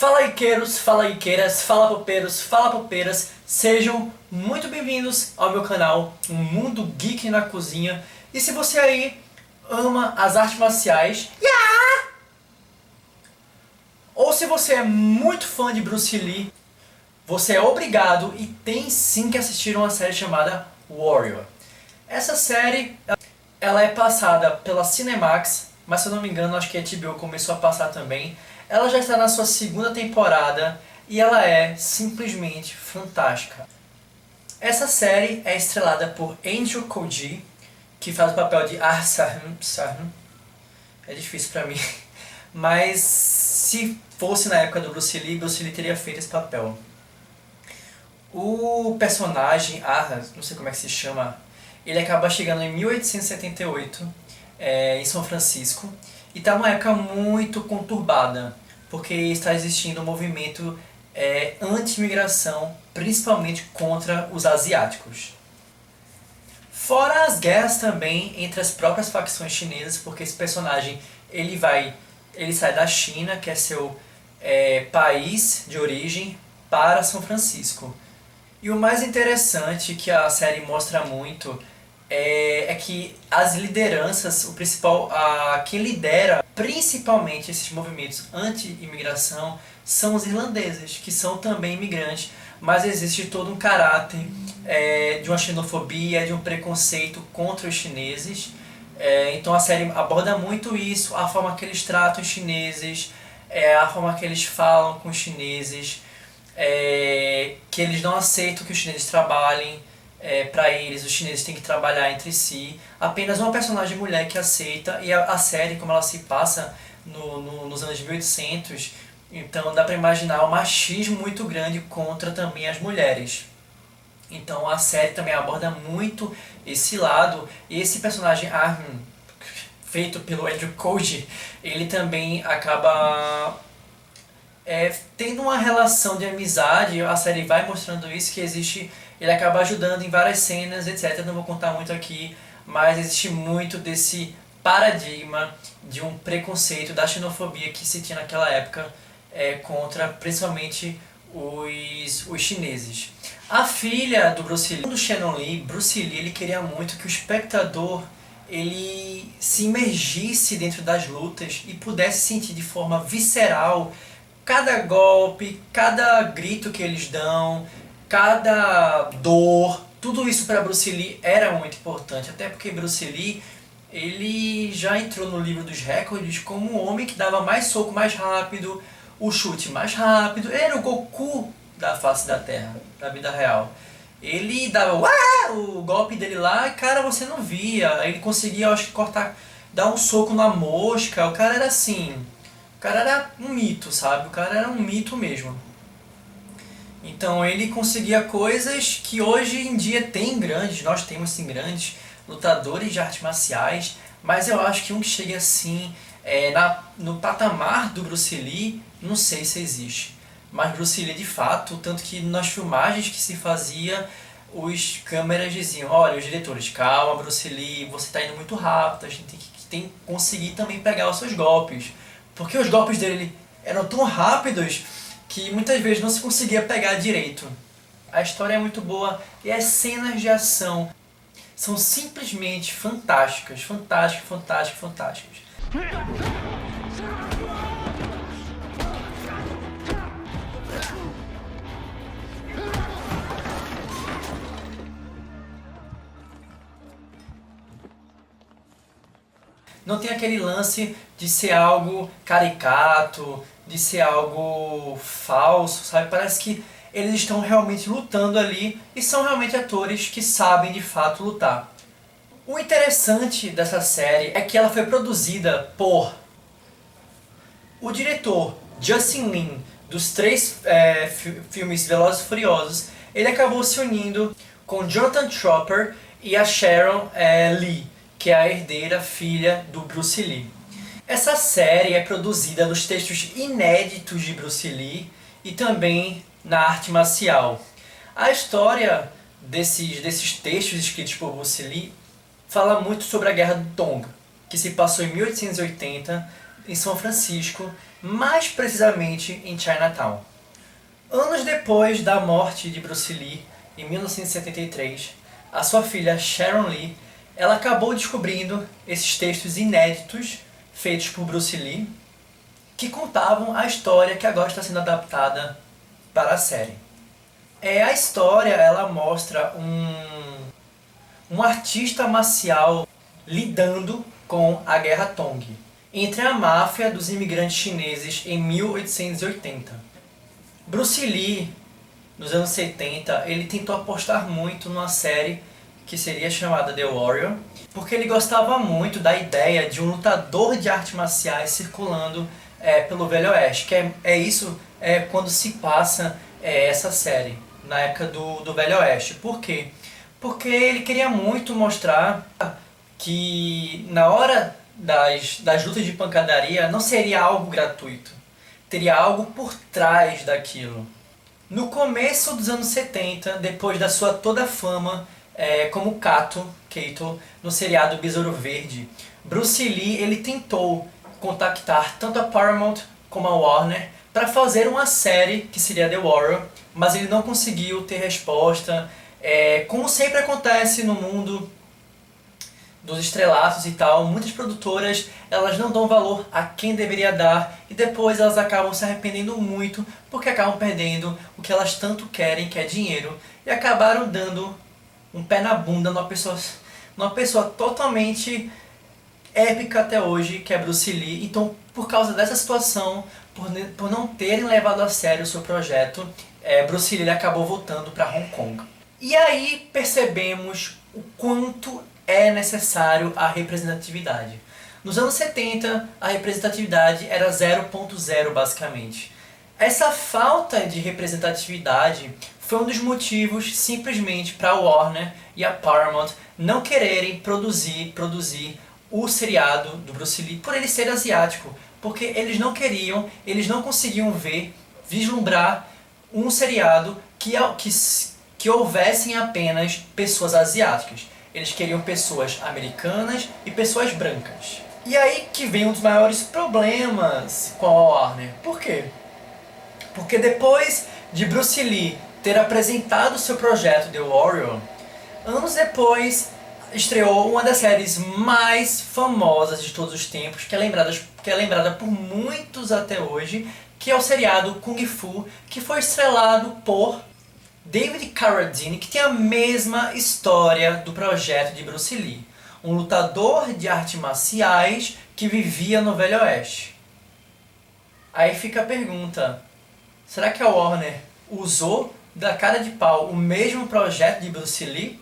Fala Iqueiros, fala Iqueiras, fala popeiros, fala popeiras, sejam muito bem-vindos ao meu canal, Um Mundo Geek na Cozinha. E se você aí ama as artes marciais, ou se você é muito fã de Bruce Lee, você é obrigado e tem sim que assistir uma série chamada Warrior. Essa série, ela é passada pela Cinemax, mas se eu não me engano acho que a HBO começou a passar também. Ela já está na sua segunda temporada e ela é simplesmente fantástica. Essa série é estrelada por Andrew Koji, que faz o papel de Sarn. É difícil pra mim, mas se fosse na época do Bruce Lee teria feito esse papel. O personagem, não sei como é que se chama, ele acaba chegando em 1878 em São Francisco e está numa época muito conturbada, porque está existindo um movimento anti-imigração, principalmente contra os asiáticos. Fora as guerras também entre as próprias facções chinesas, porque esse personagem ele sai da China, que é seu país de origem, para São Francisco. E o mais interessante que a série mostra muito é que as lideranças, quem lidera principalmente esses movimentos anti-imigração são os irlandeses, que são também imigrantes, mas existe todo um caráter de uma xenofobia, de um preconceito contra os chineses. Então a série aborda muito isso, a forma que eles tratam os chineses, a forma que eles falam com os chineses, que eles não aceitam que os chineses trabalhem para eles, os chineses têm que trabalhar entre si. Apenas uma personagem mulher que aceita, e a série, como ela se passa nos anos 1800, então dá para imaginar o machismo muito grande contra também as mulheres. Então a série também aborda muito esse lado, e esse personagem feito pelo Andrew Koji, ele também acaba tendo uma relação de amizade. A série vai mostrando isso, que existe, ele acaba ajudando em várias cenas, etc. Não vou contar muito aqui, mas existe muito desse paradigma de um preconceito, da xenofobia que se tinha naquela época contra principalmente os chineses. A filha do Bruce Lee, do Shannon Lee, Bruce Lee, ele queria muito que o espectador ele se imergisse dentro das lutas e pudesse sentir de forma visceral cada golpe, cada grito que eles dão, cada dor. Tudo isso para Bruce Lee era muito importante, até porque Bruce Lee ele já entrou no livro dos recordes como o homem que dava mais soco mais rápido, o chute mais rápido. Ele era o Goku da face da Terra, da vida real. Ele dava o golpe dele lá e, cara, você não via. Ele conseguia, eu acho que dar um soco na mosca. O cara era assim, o cara era um mito, sabe? O cara era um mito mesmo. Então ele conseguia coisas que hoje em dia nós temos sim grandes lutadores de artes marciais, mas eu acho que um que chega assim no patamar do Bruce Lee, não sei se existe. Mas Bruce Lee de fato, tanto que nas filmagens que se fazia, os câmeras diziam: olha, os diretores, calma Bruce Lee, você está indo muito rápido, a gente tem que conseguir também pegar os seus golpes. Porque os golpes dele eram tão rápidos que muitas vezes não se conseguia pegar direito. A história é muito boa e as cenas de ação são simplesmente fantásticas, fantásticas, fantásticas, fantásticas. Não tem aquele lance de ser algo caricato, de ser algo falso, sabe? Parece que eles estão realmente lutando ali e são realmente atores que sabem de fato lutar. O interessante dessa série é que ela foi produzida por o diretor Justin Lin, dos 3 filmes Velozes e Furiosos. Ele acabou se unindo com Jonathan Tropper e a Sharon Lee, que é a herdeira filha do Bruce Lee. Essa série é produzida nos textos inéditos de Bruce Lee e também na arte marcial. A história desses textos escritos por Bruce Lee fala muito sobre a Guerra do Tonga, que se passou em 1880 em São Francisco mais precisamente em Chinatown. Anos depois da morte de Bruce Lee, em 1973, a sua filha Sharon Lee, ela acabou descobrindo esses textos inéditos feitos por Bruce Lee, que contavam a história que agora está sendo adaptada para a série. A história ela mostra um artista marcial lidando com a Guerra Tong, entre a máfia dos imigrantes chineses em 1880. Bruce Lee, nos anos 70, ele tentou apostar muito numa série que seria chamada The Warrior, porque ele gostava muito da ideia de um lutador de artes marciais circulando pelo Velho Oeste, que quando se passa essa série, na época do Velho Oeste. Por quê? Porque ele queria muito mostrar que na hora das lutas de pancadaria não seria algo gratuito, teria algo por trás daquilo. No começo dos anos 70, depois da sua toda fama como Kato no seriado Besouro Verde, Bruce Lee ele tentou contactar tanto a Paramount como a Warner para fazer uma série que seria The Warrior, mas ele não conseguiu ter resposta. Como sempre acontece no mundo dos estrelatos e tal, muitas produtoras elas não dão valor a quem deveria dar e depois elas acabam se arrependendo muito porque acabam perdendo o que elas tanto querem, que é dinheiro, e acabaram dando um pé na bunda numa pessoa totalmente épica até hoje, que é Bruce Lee. Então, por causa dessa situação, por não terem levado a sério o seu projeto, Bruce Lee acabou voltando para Hong Kong. E aí percebemos o quanto é necessário a representatividade. Nos anos 70, a representatividade era 0.0 basicamente. Essa falta de representatividade foi um dos motivos simplesmente para a Warner e a Paramount não quererem produzir o seriado do Bruce Lee por ele ser asiático, porque eles não conseguiam vislumbrar um seriado que houvessem apenas pessoas asiáticas. Eles queriam pessoas americanas e pessoas brancas. E aí que vem um dos maiores problemas com a Warner. Por quê? Porque depois de Bruce Lee ter apresentado seu projeto The Warrior, anos depois estreou uma das séries mais famosas de todos os tempos, que é lembrada por muitos até hoje, que é o seriado Kung Fu, que foi estrelado por David Carradine, que tem a mesma história do projeto de Bruce Lee. Um lutador de artes marciais que vivia no Velho Oeste. Aí fica a pergunta, será que a Warner usou da cara de pau o mesmo projeto de Bruce Lee?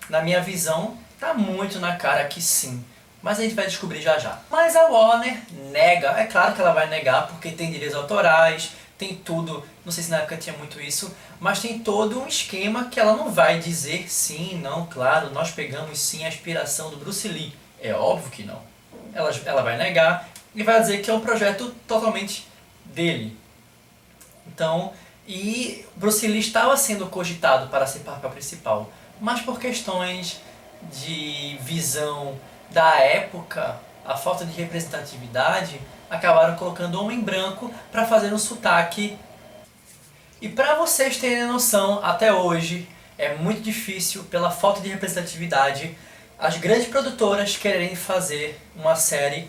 Na minha visão, tá muito na cara que sim. Mas a gente vai descobrir já já. Mas a Warner nega, é claro que ela vai negar porque tem direitos autorais, tem tudo, não sei se na época tinha muito isso, mas tem todo um esquema que ela não vai dizer sim, não, claro, nós pegamos sim a inspiração do Bruce Lee. É óbvio que não. Ela vai negar e vai dizer que é um projeto totalmente dele. Então, e Bruce Lee estava sendo cogitado para ser papel principal, mas por questões de visão da época, a falta de representatividade, acabaram colocando Homem Branco para fazer um sotaque. E para vocês terem noção, até hoje é muito difícil, pela falta de representatividade, as grandes produtoras quererem fazer uma série,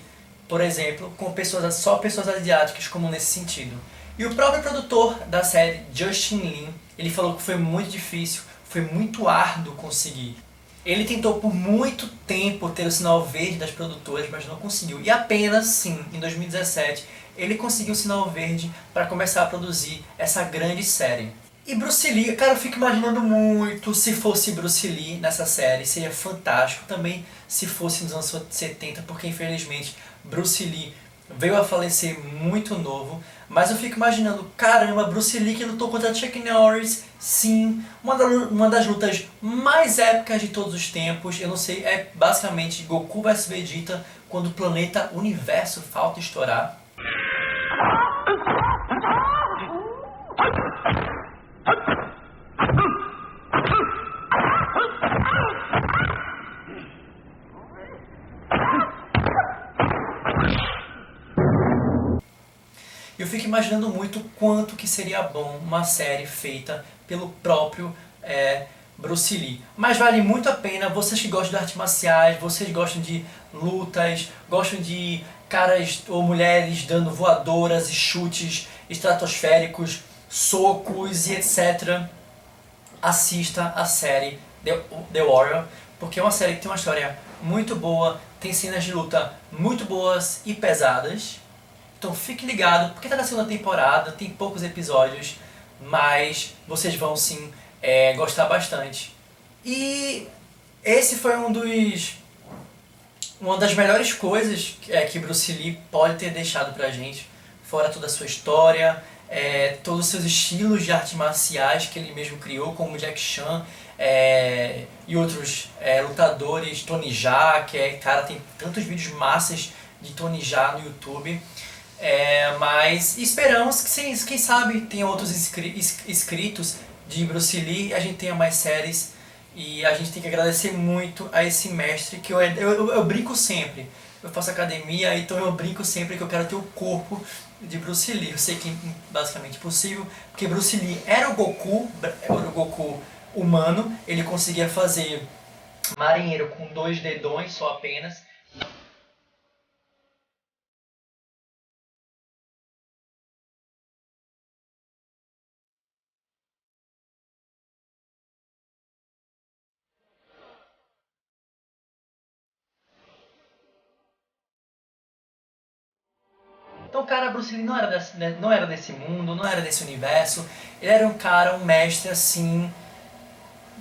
por exemplo, com só pessoas asiáticas, como nesse sentido. E o próprio produtor da série, Justin Lin, ele falou que foi muito difícil, foi muito árduo conseguir. Ele tentou por muito tempo ter o sinal verde das produtoras, mas não conseguiu. E apenas, sim, em 2017, ele conseguiu o sinal verde para começar a produzir essa grande série. E Bruce Lee, cara, eu fico imaginando muito se fosse Bruce Lee nessa série, seria fantástico. Também se fosse nos anos 70, porque infelizmente Bruce Lee veio a falecer muito novo. Mas eu fico imaginando, caramba, Bruce Lee que lutou contra Chuck Norris, sim, uma das lutas mais épicas de todos os tempos. Eu não sei, é basicamente Goku vs Vegeta quando o planeta Universo falta estourar. imaginando muito quanto que seria bom uma série feita pelo próprio Bruce Lee. Mas vale muito a pena, vocês que gostam de artes marciais, vocês gostam de lutas, gostam de caras ou mulheres dando voadoras e chutes estratosféricos, socos e etc. Assista a série The Warrior, porque é uma série que tem uma história muito boa, tem cenas de luta muito boas e pesadas. Então fique ligado, porque está na segunda temporada, tem poucos episódios, mas vocês vão sim gostar bastante. E esse foi uma das melhores coisas que Bruce Lee pode ter deixado pra gente, fora toda a sua história, todos os seus estilos de artes marciais que ele mesmo criou, como Jack Chan e outros lutadores, Tony Jaa, cara, tem tantos vídeos massas de Tony Jaa no YouTube. Mas esperamos que, quem sabe, tenha outros inscritos de Bruce Lee, a gente tenha mais séries. E a gente tem que agradecer muito a esse mestre, que eu brinco sempre. Eu faço academia, então eu brinco sempre que eu quero ter o corpo de Bruce Lee. Eu sei que é basicamente impossível, porque Bruce Lee era o Goku humano. Ele conseguia fazer marinheiro com 2 dedões só apenas. Então o cara, Bruce Lee, não era desse mundo, não era desse universo. Ele era um cara, um mestre assim,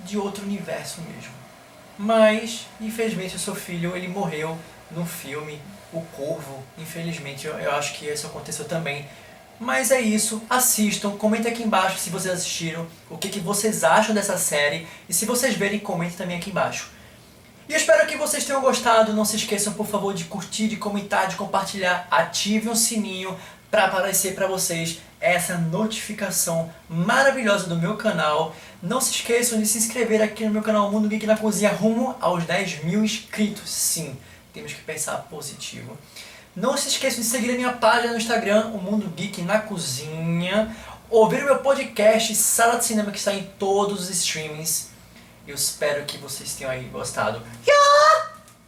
de outro universo mesmo. Mas, infelizmente, o seu filho, ele morreu no filme O Corvo. Infelizmente, eu acho que isso aconteceu também. Mas é isso, assistam, comentem aqui embaixo se vocês assistiram, o que vocês acham dessa série. E se vocês verem, comentem também aqui embaixo. E eu espero que vocês tenham gostado. Não se esqueçam, por favor, de curtir, de comentar, de compartilhar. Ative o sininho para aparecer para vocês essa notificação maravilhosa do meu canal. Não se esqueçam de se inscrever aqui no meu canal Mundo Geek na Cozinha, rumo aos 10 mil inscritos. Sim, temos que pensar positivo. Não se esqueçam de seguir a minha página no Instagram, o Mundo Geek na Cozinha. Ouvir o meu podcast Sala de Cinema, que está em todos os streamings. Eu espero que vocês tenham aí gostado.